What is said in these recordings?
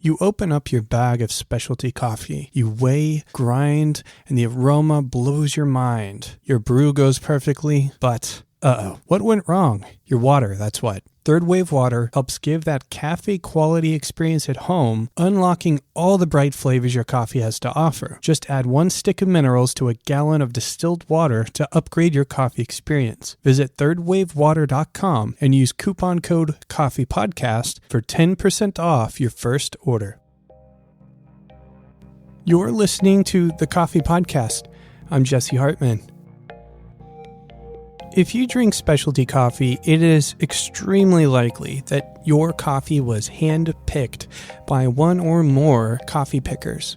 You open up your bag of specialty coffee. You weigh, grind, and the aroma blows your mind. Your brew goes perfectly, but what went wrong? Your water, that's what. Third Wave Water helps give that cafe quality experience at home, unlocking all the bright flavors your coffee has to offer. Just add 1 stick of minerals to a gallon of distilled water to upgrade your coffee experience. Visit thirdwavewater.com and use coupon code COFFEEPODCAST for 10% off your first order. You're listening to the Coffee Podcast. I'm Jesse Hartman. If you drink specialty coffee, it is extremely likely that your coffee was hand-picked by one or more coffee pickers.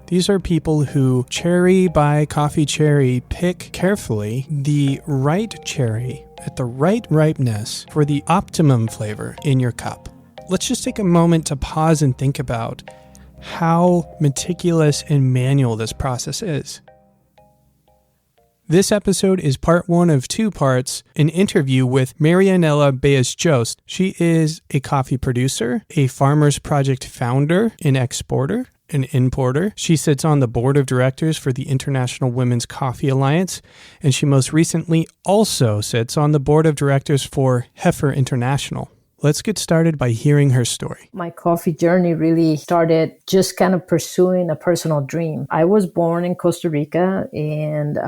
These are people who, cherry by coffee cherry, pick carefully the right cherry at the right ripeness for the optimum flavor in your cup. Let's just take a moment to pause and think about how meticulous and manual this process is. This episode is part 1 of 2 parts, an interview with Marianella Baez Jost. She is a coffee producer, a Farmers Project founder, an exporter, an importer. She sits on the board of directors for the International Women's Coffee Alliance, and she most recently also sits on the board of directors for Heifer International. Let's get started by hearing her story. My coffee journey really started just kind of pursuing a personal dream. I was born in Costa Rica, and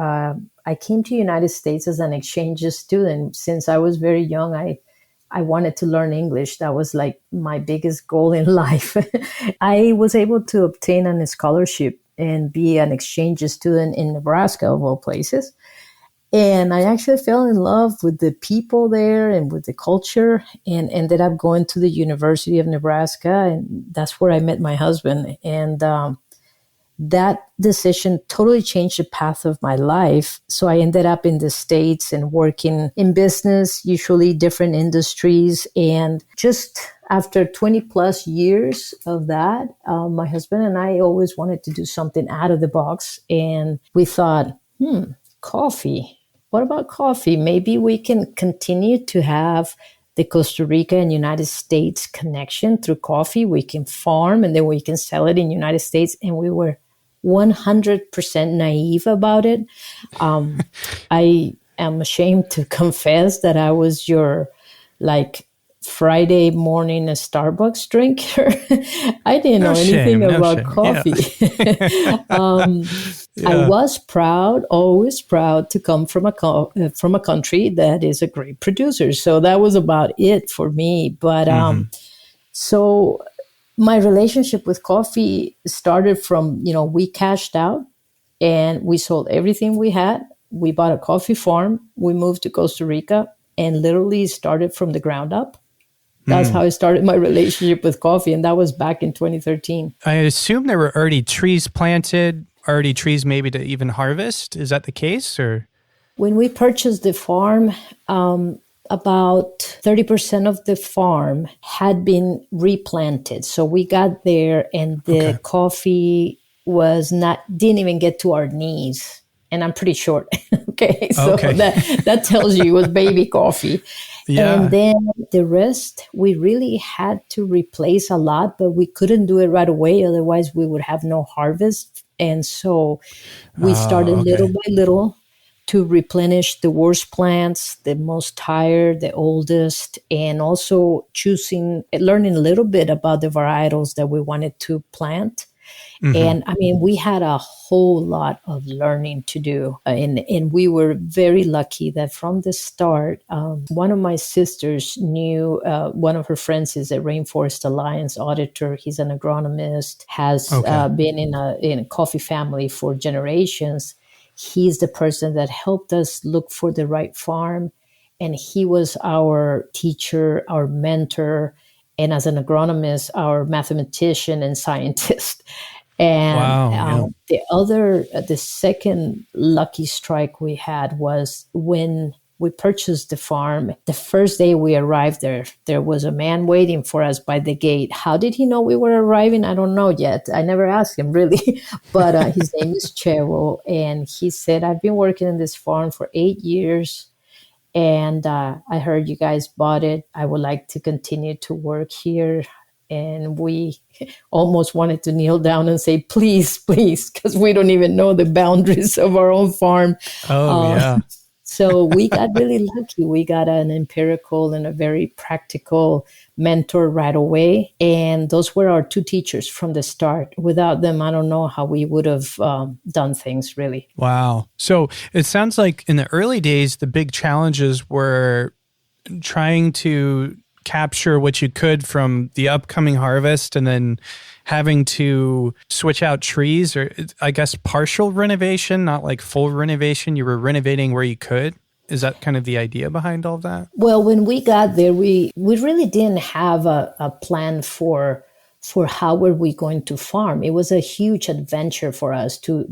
I came to the United States as an exchange student. Since I was very young, I wanted to learn English. That was like my biggest goal in life. I was able to obtain a scholarship and be an exchange student in Nebraska, of all places. And I actually fell in love with the people there and with the culture, and ended up going to the University of Nebraska. And that's where I met my husband. And that decision totally changed the path of my life. So I ended up in the States and working in business, usually different industries. And just after 20 plus years of that, my husband and I always wanted to do something out of the box. And we thought, coffee. What about coffee? Maybe we can continue to have the Costa Rica and United States connection through coffee. We can farm and then we can sell it in the United States. And we were 100% naive about it. I am ashamed to confess that I was your Friday morning a Starbucks drinker. I didn't know anything about coffee. Yeah. I was proud, always proud to come from a country that is a great producer. So that was about it for me. But so my relationship with coffee started from, we cashed out and we sold everything we had. We bought a coffee farm. We moved to Costa Rica and literally started from the ground up. That's how I started my relationship with coffee, and that was back in 2013. I assume there were already trees planted, already trees maybe to even harvest. Is that the case? Or when we purchased the farm, about 30% of the farm had been replanted. So we got there, and the coffee didn't even get to our knees. And I'm pretty short. So that tells you it was baby coffee. Yeah. And then the rest, we really had to replace a lot, but we couldn't do it right away. Otherwise, we would have no harvest. And so we started little by little to replenish the worst plants, the most tired, the oldest, and also learning a little bit about the varietals that we wanted to plant. And we had a whole lot of learning to do. And we were very lucky that from the start, one of my sisters knew one of her friends is a Rainforest Alliance auditor. He's an agronomist, has been in a coffee family for generations. He's the person that helped us look for the right farm. And he was our teacher, our mentor, and as an agronomist, our mathematician and scientist. And the second lucky strike we had was when we purchased the farm. The first day we arrived there was a man waiting for us by the gate. How did he know we were arriving? I don't know yet. I never asked him really, but his name is Chevo. And he said, I've been working in this farm for 8 years. And I heard you guys bought it. I would like to continue to work here. And we almost wanted to kneel down and say, please, please, because we don't even know the boundaries of our own farm. Oh, yeah. So we got really lucky. We got an empirical and a very practical mentor right away. And those were our two teachers from the start. Without them, I don't know how we would have done things, really. Wow. So it sounds like in the early days, the big challenges were trying to capture what you could from the upcoming harvest and then having to switch out trees, or I guess partial renovation, not like full renovation. You were renovating where you could. Is that kind of the idea behind all of that? Well, when we got there, we really didn't have a plan for how were we going to farm. It was a huge adventure for us to,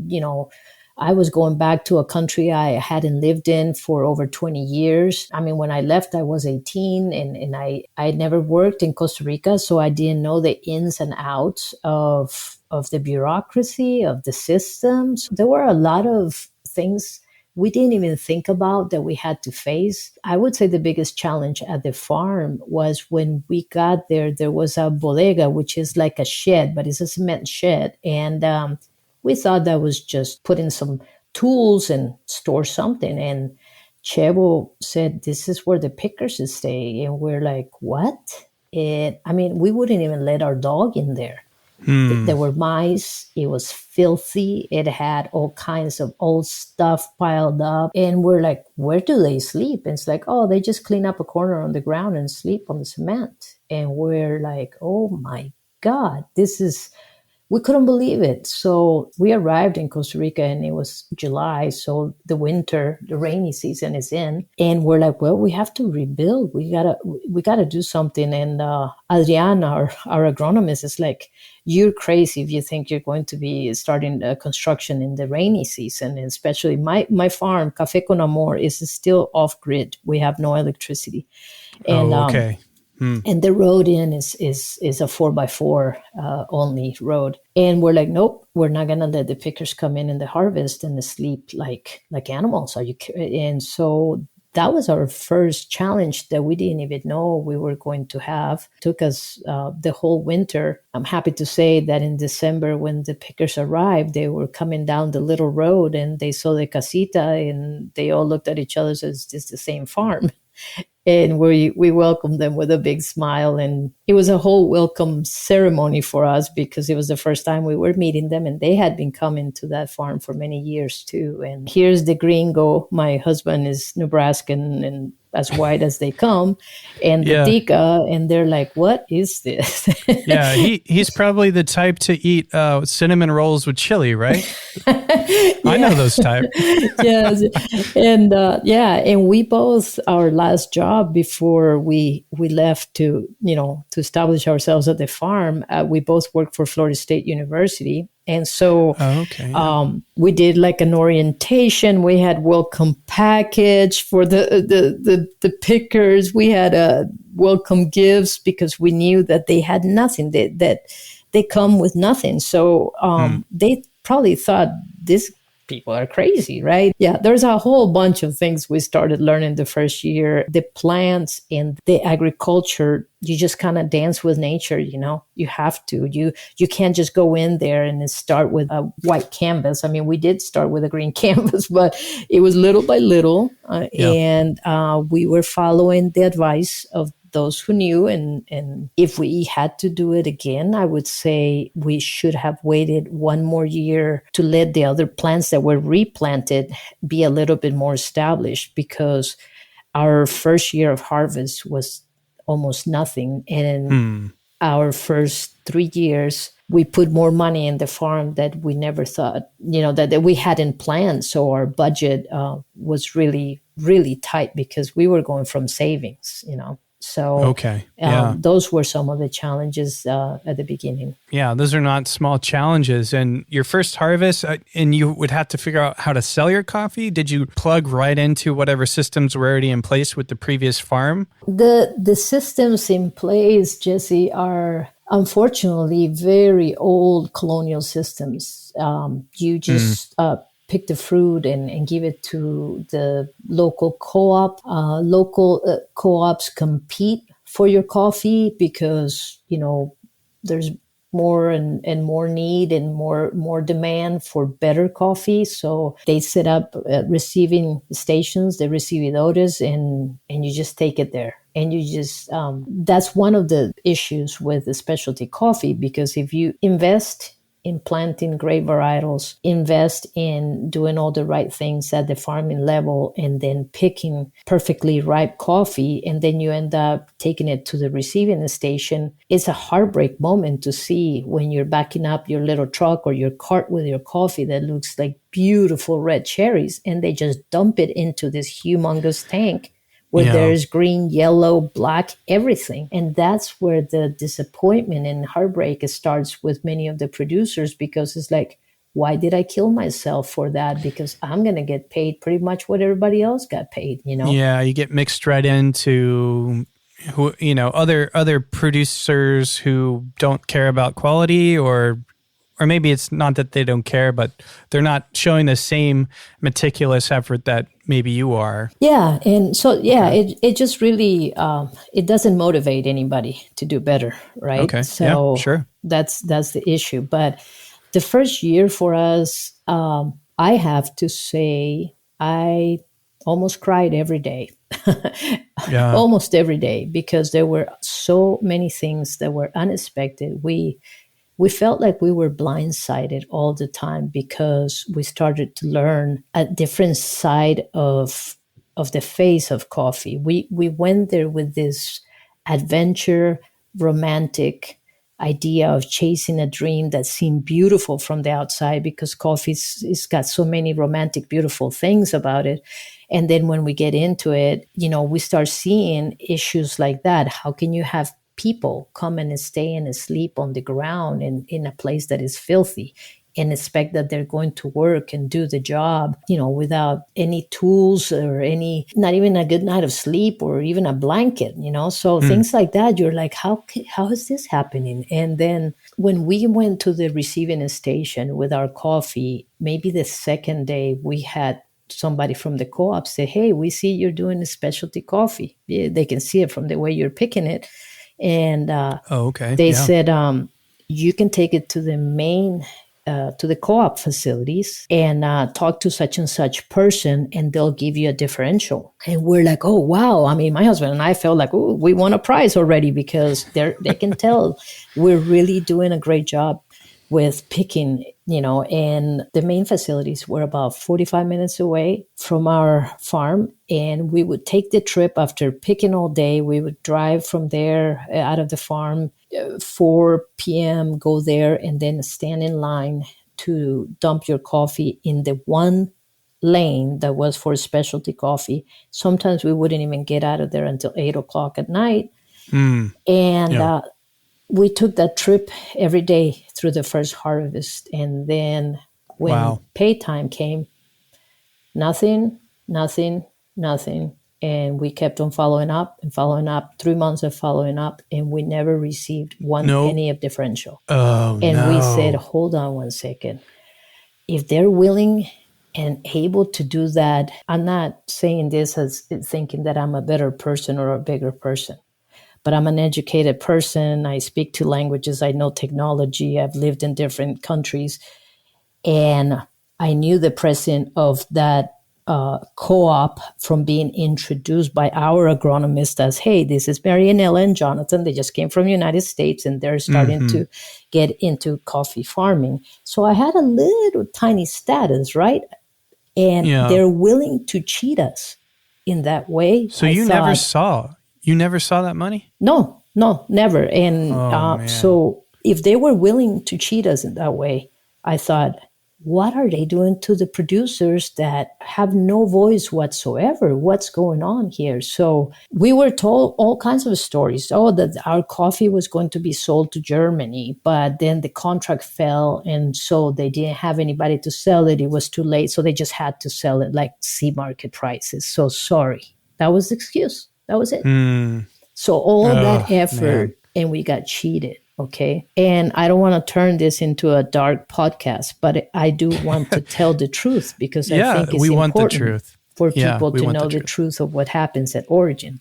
I was going back to a country I hadn't lived in for over 20 years. I mean, when I left, I was 18 and I had never worked in Costa Rica, so I didn't know the ins and outs of the bureaucracy, of the systems. There were a lot of things we didn't even think about that we had to face. I would say the biggest challenge at the farm was when we got there, there was a bodega, which is like a shed, but it's a cement shed. And we thought that was just put in some tools and store something. And Chevo said, this is where the pickers stay. And we're like, what? We wouldn't even let our dog in there. There were mice. It was filthy. It had all kinds of old stuff piled up. And we're like, where do they sleep? And it's like, oh, they just clean up a corner on the ground and sleep on the cement. And we're like, oh my God, we couldn't believe it. So we arrived in Costa Rica and it was July. So the winter, the rainy season is in. And we're like, well, we have to rebuild. We gotta do something. And Adriana, our agronomist, is like, you're crazy if you think you're going to be starting construction in the rainy season. And especially my farm, Café Con Amor, is still off grid. We have no electricity. And, okay. And the road in is a 4x4 only road. And we're like, nope, we're not going to let the pickers come in the harvest and sleep like animals. And so that was our first challenge that we didn't even know we were going to have. It took us the whole winter. I'm happy to say that in December, when the pickers arrived, they were coming down the little road and they saw the casita and they all looked at each other as it's the same farm. And we welcomed them with a big smile. And it was a whole welcome ceremony for us because it was the first time we were meeting them. And they had been coming to that farm for many years too. And here's the gringo. My husband is Nebraskan and as white as they come. And the tika. And they're like, what is this? Yeah, he's probably the type to eat cinnamon rolls with chili, right? I know those type. Yes. And and we both, our last job before we left to establish ourselves at the farm, we both worked for Florida State University. And so we did like an orientation. We had welcome package for the pickers. We had welcome gifts because we knew that they had nothing, that they come with nothing. So they probably thought these people are crazy, right? Yeah, there's a whole bunch of things we started learning the first year. The plants and the agriculture, you just kind of dance with nature, you have to. You can't just go in there and start with a white canvas. I mean, we did start with a green canvas, but it was little by little. And we were following the advice of those who knew. And if we had to do it again, I would say we should have waited one more year to let the other plants that were replanted be a little bit more established, because our first year of harvest was almost nothing. And our first 3 years, we put more money in the farm that we never thought, that we hadn't planned. So our budget was really, really tight because we were going from savings, So those were some of the challenges at the beginning. Yeah, those are not small challenges. And your first harvest, and you would have to figure out how to sell your coffee. Did you plug right into whatever systems were already in place with the previous farm? The systems in place, Jesse, are unfortunately very old colonial systems. You just pick the fruit and give it to the local co-op. Local co-ops compete for your coffee because, there's more and more need and more demand for better coffee. So they set up receiving stations, they receive orders, and you just take it there. And you just, that's one of the issues with the specialty coffee, because if you invest in planting great varietals, invest in doing all the right things at the farming level, and then picking perfectly ripe coffee, and then you end up taking it to the receiving station. It's a heartbreak moment to see when you're backing up your little truck or your cart with your coffee that looks like beautiful red cherries, and they just dump it into this humongous tank where there's green, yellow, black, everything. And that's where the disappointment and heartbreak starts with many of the producers, because it's like, why did I kill myself for that? Because I'm going to get paid pretty much what everybody else got paid, you know? Yeah, you get mixed right into other producers who don't care about quality, or maybe it's not that they don't care, but they're not showing the same meticulous effort that maybe you are. Yeah. And so, it just really, it doesn't motivate anybody to do better. Right. Okay. So yeah, sure. That's the issue. But the first year for us, I have to say, I almost cried every day, almost every day, because there were so many things that were unexpected. We felt like we were blindsided all the time, because we started to learn a different side of the face of coffee. We went there with this adventure, romantic idea of chasing a dream that seemed beautiful from the outside, because coffee's got so many romantic, beautiful things about it. And then when we get into it, we start seeing issues like that. How can you have people come and stay and sleep on the ground in a place that is filthy, and expect that they're going to work and do the job, without any tools or not even a good night of sleep or even a blanket, So things like that, you're like, how is this happening? And then when we went to the receiving station with our coffee, maybe the second day, we had somebody from the co-op say, hey, we see you're doing a specialty coffee. Yeah, they can see it from the way you're picking it. And they said, you can take it to the main, to the co-op facilities and talk to such and such person, and they'll give you a differential. And we're like, oh, wow. I mean, my husband and I felt like, oh, we won a prize already, because they can tell we're really doing a great job with picking, and the main facilities were about 45 minutes away from our farm. And we would take the trip after picking all day. We would drive from there out of the farm, 4 p.m., go there, and then stand in line to dump your coffee in the one lane that was for specialty coffee. Sometimes we wouldn't even get out of there until 8 o'clock at night. We took that trip every day through the first harvest. And then when pay time came, nothing. And we kept on following up, 3 months of following up, and we never received one penny of differential. We said, hold on one second. If they're willing and able to do that, I'm not saying this as thinking that I'm a better person or a bigger person. But I'm an educated person. I speak two languages. I know technology. I've lived in different countries. And I knew the president of that co-op from being introduced by our agronomist as, hey, this is Marianella and Jonathan. They just came from the United States, and they're starting to get into coffee farming. So I had a little tiny status, right? And they're willing to cheat us in that way. So you never saw that money? No, never. And so if they were willing to cheat us in that way, I thought, what are they doing to the producers that have no voice whatsoever? What's going on here? So we were told all kinds of stories. Oh, that our coffee was going to be sold to Germany, but then the contract fell, and so they didn't have anybody to sell it. It was too late, so they just had to sell it like sea market prices. So sorry. That was the excuse. That was it. So all that effort, and we got cheated. Okay. And I don't want to turn this into a dark podcast, but I do want to tell the truth, because I think it's important for people to know the truth of what happens at origin.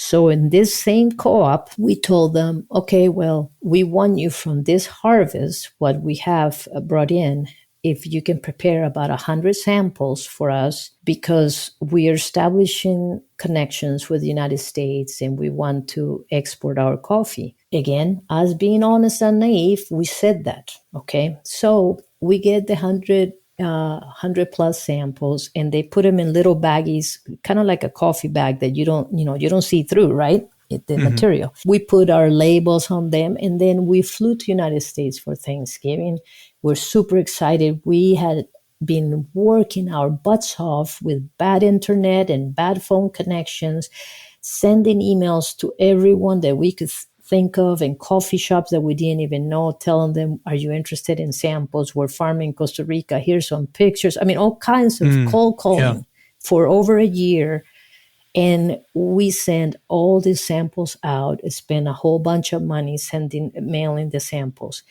So in this same co-op, we told them, okay, well, we want you from this harvest, what we have brought in, if you can prepare about 100 samples for us, because we are establishing connections with the United States and we want to export our coffee. Again, us being honest and naive, we said that, okay? So we get the 100 plus samples, and they put them in little baggies, kind of like a coffee bag that you don't see through, right? The material. We put our labels on them, and then we flew to United States for Thanksgiving. We're super excited. We had been working our butts off with bad internet and bad phone connections, sending emails to everyone that we could think of, and coffee shops that we didn't even know, telling them, are you interested in samples? We're farming in Costa Rica. Here's some pictures. I mean, all kinds of cold calling for over a year. And we sent all these samples out, spent a whole bunch of money mailing the samples.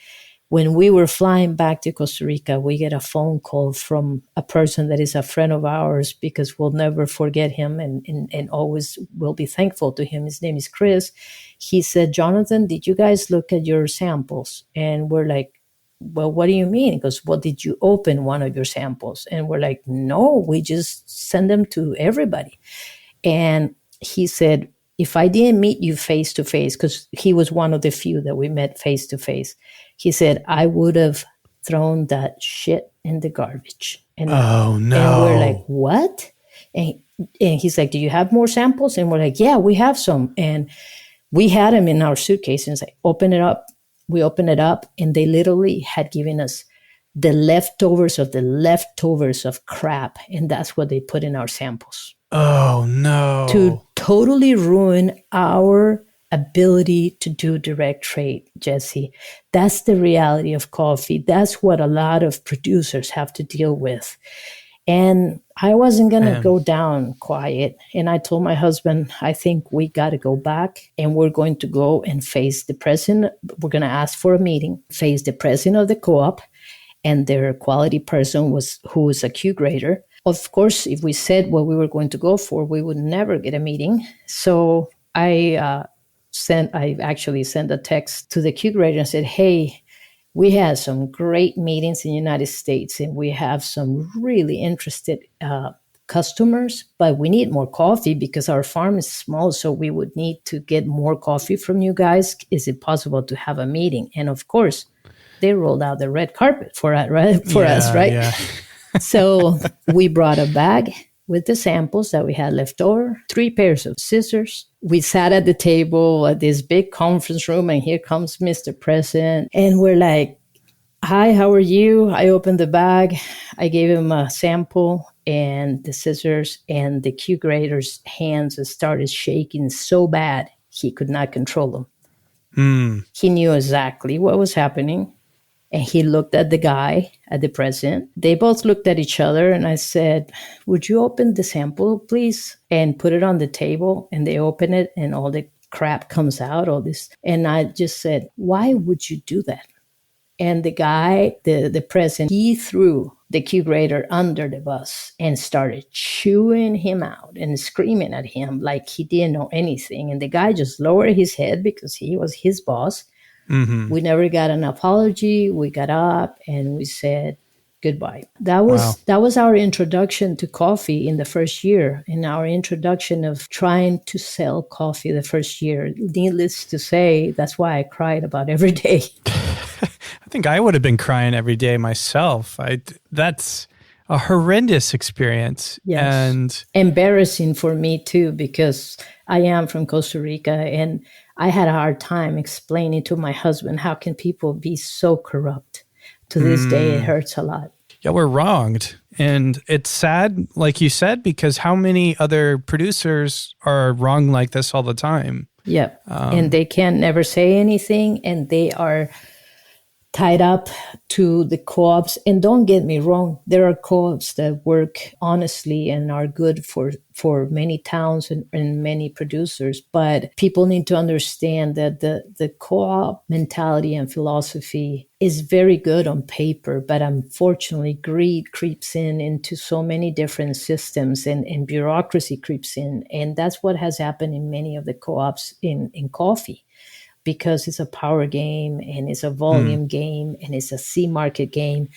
When we were flying back to Costa Rica, we get a phone call from a person that is a friend of ours, because we'll never forget him and always will be thankful to him. His name is Chris. He said, Jonathan, did you guys look at your samples? And we're like, well, what do you mean? He goes, well, did you open one of your samples? And we're like, no, we just send them to everybody. And he said, if I didn't meet you face to face, because he was one of the few that we met face to face, he said, I would have thrown that shit in the garbage. And, oh, no. And we're like, what? And he's like, do you have more samples? And we're like, yeah, we have some. And we had them in our suitcase, and say, open it up. We opened it up, and they literally had given us the leftovers of crap. And that's what they put in our samples. Oh, no. To totally ruin our ability to do direct trade, Jesse. That's the reality of coffee. That's what a lot of producers have to deal with. And I wasn't going to go down quiet. And I told my husband, I think we got to go back, and we're going to go and face the president. We're going to ask for a meeting, face the president of the co-op, and their quality person who was a Q grader. Of course, if we said what we were going to go for, we would never get a meeting. So I actually sent a text to the Q grader and said, hey, we had some great meetings in the United States, and we have some really interested customers, but we need more coffee because our farm is small, so we would need to get more coffee from you guys. Is it possible to have a meeting? And of course, they rolled out the red carpet for us, right? Yeah. So we brought a bag with the samples that we had left over, 3 pairs of scissors. We sat at the table at this big conference room, and here comes Mr. President. And we're like, hi, how are you? I opened the bag. I gave him a sample and the scissors, and the Q grader's hands started shaking so bad he could not control them. He knew exactly what was happening. And he looked at the guy, at the president. They both looked at each other, and I said, would you open the sample, please, and put it on the table? And they open it, and all the crap comes out, all this. And I just said, why would you do that? And the guy, the president, he threw the Q grader under the bus and started chewing him out and screaming at him like he didn't know anything. And the guy just lowered his head because he was his boss. We never got an apology. We got up and we said goodbye. That was our introduction to coffee in the first year, and our introduction of trying to sell coffee the first year. Needless to say, that's why I cried about every day. I think I would have been crying every day myself. That's a horrendous experience. Yes. And embarrassing for me too, because I am from Costa Rica, and I had a hard time explaining to my husband, how can people be so corrupt? To this day, it hurts a lot. Yeah, we're wronged. And it's sad, like you said, because how many other producers are wrong like this all the time? Yeah. And they can never say anything, and they are tied up to the co-ops. And don't get me wrong, there are co-ops that work honestly and are good for many towns and many producers. But people need to understand that the co-op mentality and philosophy is very good on paper, but unfortunately greed creeps into so many different systems, and bureaucracy creeps in. And that's what has happened in many of the co-ops in coffee, because it's a power game and it's a volume game and it's a C market game.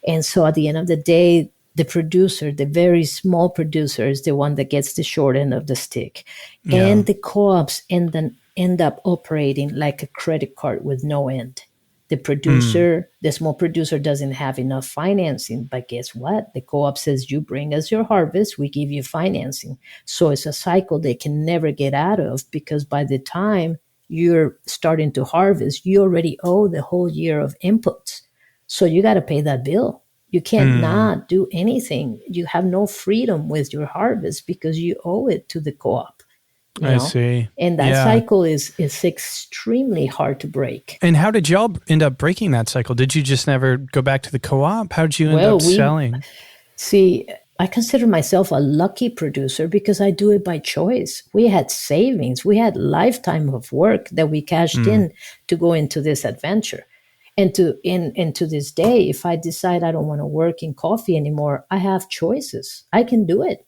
And so at the end of the day, the producer, the very small producer, is the one that gets the short end of the stick. Yeah. And the co-ops end up operating like a credit card with no end. The producer, the small producer, doesn't have enough financing, but guess what? The co-op says, you bring us your harvest, we give you financing. So it's a cycle they can never get out of, because by the time you're starting to harvest, you already owe the whole year of inputs. So you got to pay that bill. You can't not do anything. You have no freedom with your harvest because you owe it to the co-op. I see. And that cycle is extremely hard to break. And how did y'all end up breaking that cycle? Did you just never go back to the co-op? How did you end up selling? See, I consider myself a lucky producer because I do it by choice. We had savings. We had lifetime of work that we cashed in to go into this adventure. And to this day, if I decide I don't want to work in coffee anymore, I have choices. I can do it,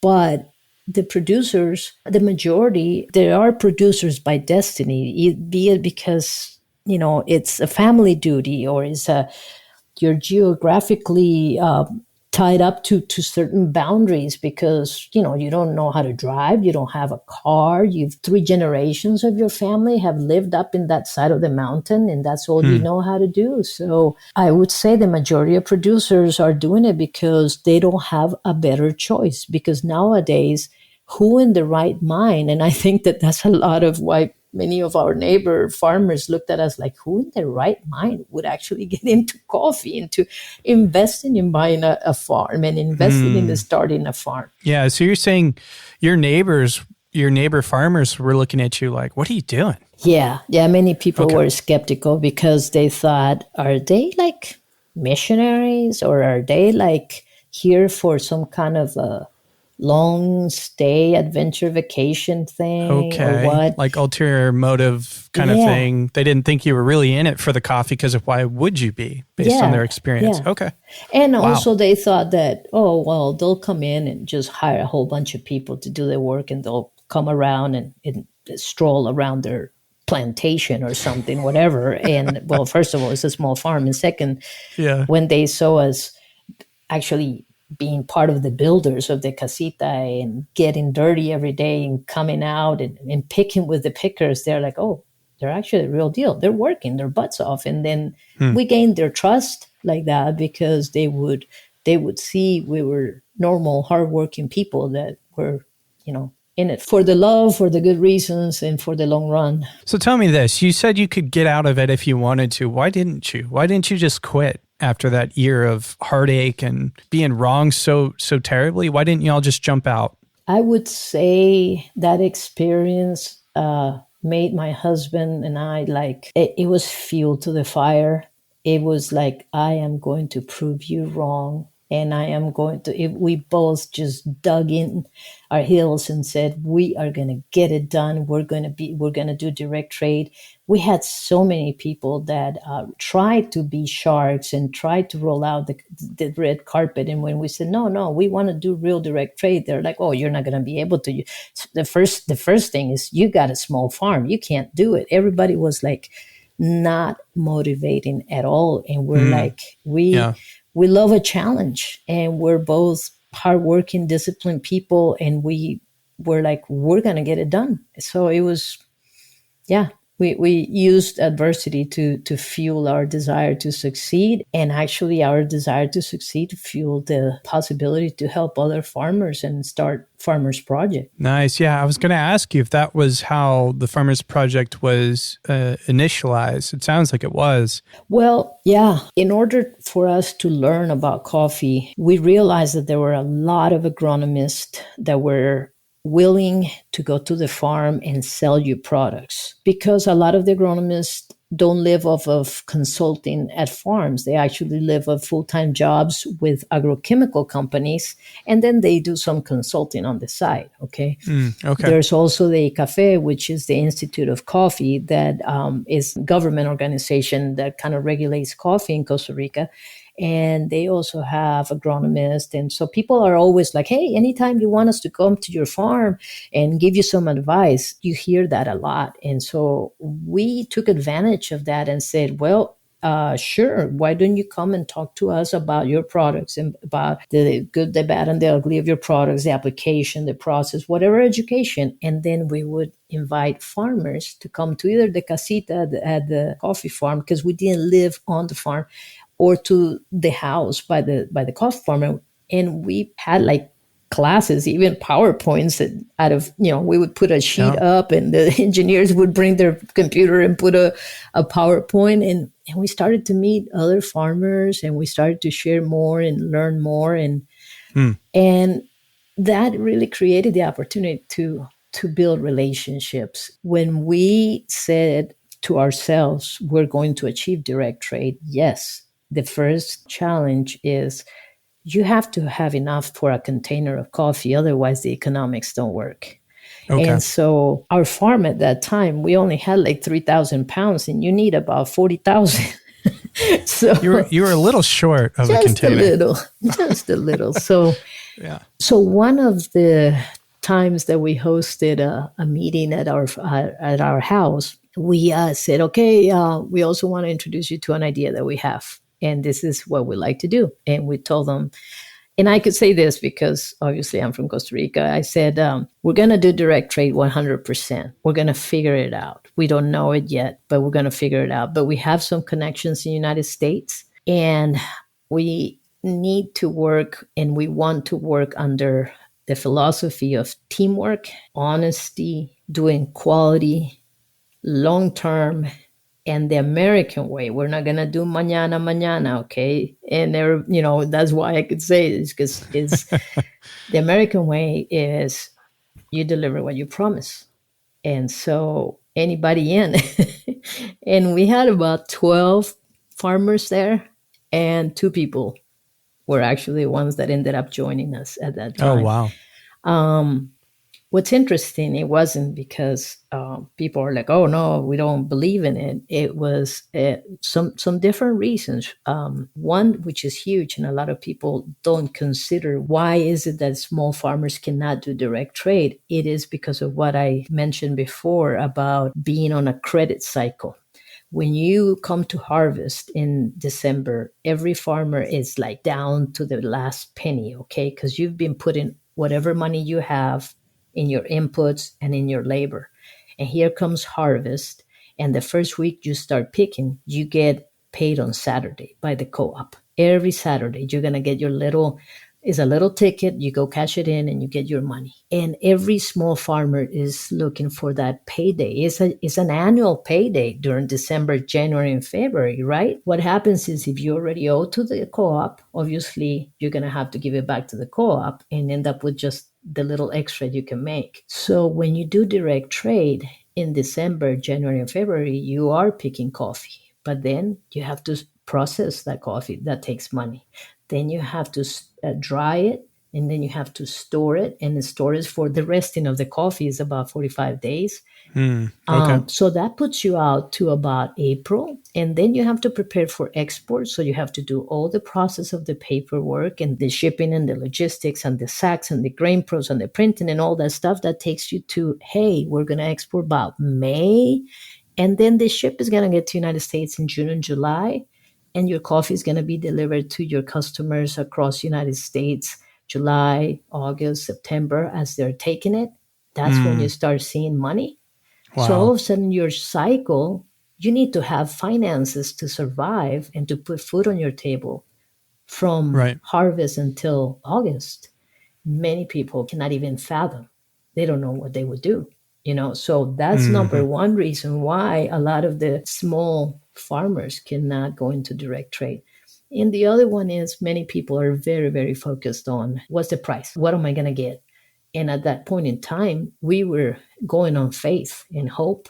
But the producers, the majority, there are producers by destiny, be it because, it's a family duty, or you're geographically tied up to certain boundaries because, you don't know how to drive, you don't have a car, you've 3 generations of your family have lived up in that side of the mountain, and that's all you know how to do. So I would say the majority of producers are doing it because they don't have a better choice, because nowadays, who in the right mind, and I think that that's a lot of why many of our neighbor farmers looked at us like, who in their right mind would actually get into coffee, into investing in buying a farm and investing in starting a farm? Yeah. So you're saying your neighbor farmers were looking at you like, what are you doing? Yeah. Yeah. Many people were skeptical because they thought, are they like missionaries, or are they like here for some kind of a long stay adventure vacation thing, or what? Like ulterior motive kind of thing. They didn't think you were really in it for the coffee, because why would you be, based on their experience? Yeah. Okay. And also they thought that, they'll come in and just hire a whole bunch of people to do their work, and they'll come around and stroll around their plantation or something, whatever. And well, first of all, it's a small farm. And second, when they saw us actually being part of the builders of the casita and getting dirty every day and coming out and picking with the pickers, they're like, oh, they're actually the real deal. They're working their butts off. And then we gained their trust like that, because they would see we were normal, hardworking people that were, in it for the love, for the good reasons, and for the long run. So tell me this. You said you could get out of it if you wanted to. Why didn't you? Why didn't you just quit after that year of heartache and being wrong so terribly? Why didn't y'all just jump out? I would say that experience made my husband and I, like, it was fuel to the fire. It was like, I am going to prove you wrong. And I am going to, we both just dug in our heels and said, we are going to get it done. We're going to do direct trade. We had so many people that tried to be sharks and tried to roll out the red carpet. And when we said, no, we want to do real direct trade, they're like, oh, you're not going to be able to. The first thing is, you got a small farm. You can't do it. Everybody was like not motivating at all. And we're like, we love a challenge, and we're both hardworking, disciplined people, and we were like, we're going to get it done. So it was, we used adversity to fuel our desire to succeed. And actually our desire to succeed fueled the possibility to help other farmers and start Farmers Project. Nice. Yeah, I was going to ask you if that was how the Farmers Project was initialized. It sounds like it was. Well, yeah. In order for us to learn about coffee, we realized that there were a lot of agronomists that were willing to go to the farm and sell you products, because a lot of the agronomists don't live off of consulting at farms. They actually live of full-time jobs with agrochemical companies, and then they do some consulting on the side. Okay. Okay. There's also the CAFE, which is the Institute of Coffee, that is a government organization that kind of regulates coffee in Costa Rica. And they also have agronomists. And so people are always like, hey, anytime you want us to come to your farm and give you some advice, you hear that a lot. And so we took advantage of that and said, well, sure, why don't you come and talk to us about your products and about the good, the bad, and the ugly of your products, the application, the process, whatever education. And then we would invite farmers to come to either the casita at the coffee farm, because we didn't live on the farm, or to the house by the coffee farm. And we had like classes, even PowerPoints that out of, we would put a sheet up and the engineers would bring their computer and put a PowerPoint. And we started to meet other farmers and we started to share more and learn more. And that really created the opportunity to build relationships. When we said to ourselves, we're going to achieve direct trade, yes, the first challenge is you have to have enough for a container of coffee. Otherwise, the economics don't work. Okay. And so our farm at that time, we only had like 3,000 pounds and you need about 40,000. So you were a little short of a container. Just a little. So, yeah. So one of the times that we hosted a meeting at our house, we said, okay, we also want to introduce you to an idea that we have. And this is what we like to do. And we told them, and I could say this because obviously I'm from Costa Rica. I said, we're going to do direct trade 100%. We're going to figure it out. We don't know it yet, but we're going to figure it out. But we have some connections in the United States and we need to work, and we want to work under the philosophy of teamwork, honesty, doing quality, long-term, and the American way. We're not going to do mañana, okay? And there, that's why I could say this, because the American way is you deliver what you promise. And so anybody in, and we had about 12 farmers there, and 2 people were actually the ones that ended up joining us at that time. Oh, wow. What's interesting, it wasn't because people are like, oh, no, we don't believe in it. It was some different reasons. One, which is huge, and a lot of people don't consider, why is it that small farmers cannot do direct trade? It is because of what I mentioned before about being on a credit cycle. When you come to harvest in December, every farmer is like down to the last penny, okay? Because you've been putting whatever money you have in your inputs and in your labor. And here comes harvest. And the first week you start picking, you get paid on Saturday by the co-op. Every Saturday, you're going to get it's a little ticket. You go cash it in and you get your money. And every small farmer is looking for that payday. It's an annual payday during December, January, and February, right? What happens is if you already owe to the co-op, obviously you're going to have to give it back to the co-op and end up with just the little extra you can make. So when you do direct trade in December, January, and February, you are picking coffee, but then you have to process that coffee. That takes money. Then you have to dry it, and then you have to store it. And the storage for the resting of the coffee is about 45 days. Okay. So that puts you out to about April. And then you have to prepare for export. So you have to do all the process of the paperwork and the shipping and the logistics and the sacks and the grain pros and the printing and all that stuff that takes you to, hey, we're going to export about May. And then the ship is going to get to the United States in June and July. And your coffee is going to be delivered to your customers across the United States, July, August, September, as they're taking it. That's when you start seeing money. Wow. So all of a sudden, your cycle, you need to have finances to survive and to put food on your table from harvest until August. Many people cannot even fathom. They don't know what they would do. So that's number one reason why a lot of the small farmers cannot go into direct trade. And the other one is many people are very, very focused on what's the price? What am I going to get? And at that point in time, we were going on faith and hope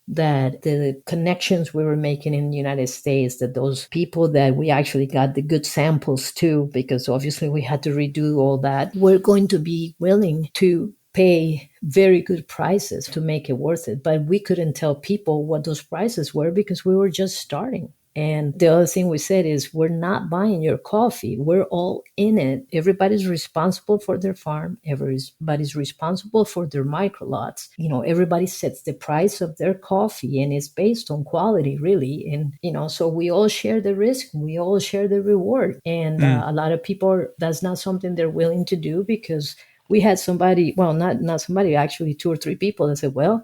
that the connections we were making in the United States, that those people that we actually got the good samples to, because obviously we had to redo all that, were going to be willing to pay very good prices to make it worth it. But we couldn't tell people what those prices were because we were just starting. And the other thing we said is, we're not buying your coffee. We're all in it. Everybody's responsible for their farm. Everybody's responsible for their micro lots. Everybody sets the price of their coffee, and it's based on quality, really. And, so we all share the risk. We all share the reward. And a lot of people, that's not something they're willing to do, because we had somebody, well, not somebody, actually 2 or 3 people that said, well,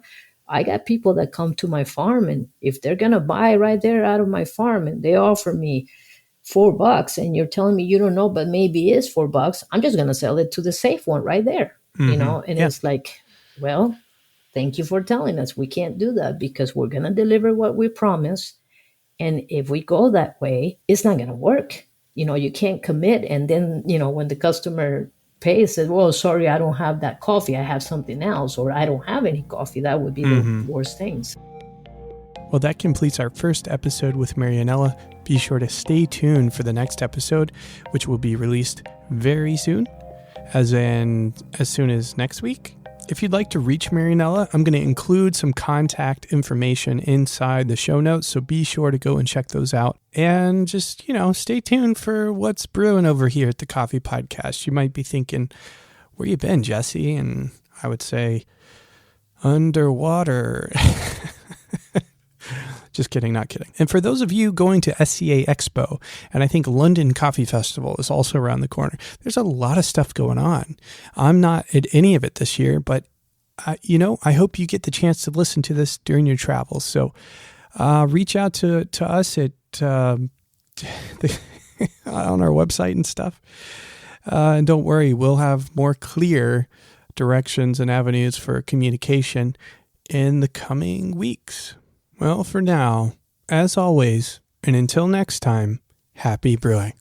I got people that come to my farm, and if they're going to buy right there out of my farm and they offer me $4 and you're telling me you don't know, but maybe it's $4, I'm just going to sell it to the safe one right there, and It's like, well, thank you for telling us. We can't do that because we're going to deliver what we promise. And if we go that way, it's not going to work. You can't commit. And then, when the customer pays, says, well, sorry, I don't have that coffee, I have something else, or I don't have any coffee, that would be the worst things. Well, that completes our first episode with Marianella. Be sure to stay tuned for the next episode, which will be released very soon, as soon as next week. If you'd like to reach Marianella, I'm going to include some contact information inside the show notes, so be sure to go and check those out. And just, stay tuned for what's brewing over here at the Coffee Podcast. You might be thinking, where you been, Jesse? And I would say, underwater. Just kidding, not kidding. And for those of you going to SCA Expo, and I think London Coffee Festival is also around the corner, there's a lot of stuff going on. I'm not at any of it this year, but, I hope you get the chance to listen to this during your travels. So reach out to us at on our website and stuff. And don't worry, we'll have more clear directions and avenues for communication in the coming weeks. Well, for now, as always, and until next time, happy brewing.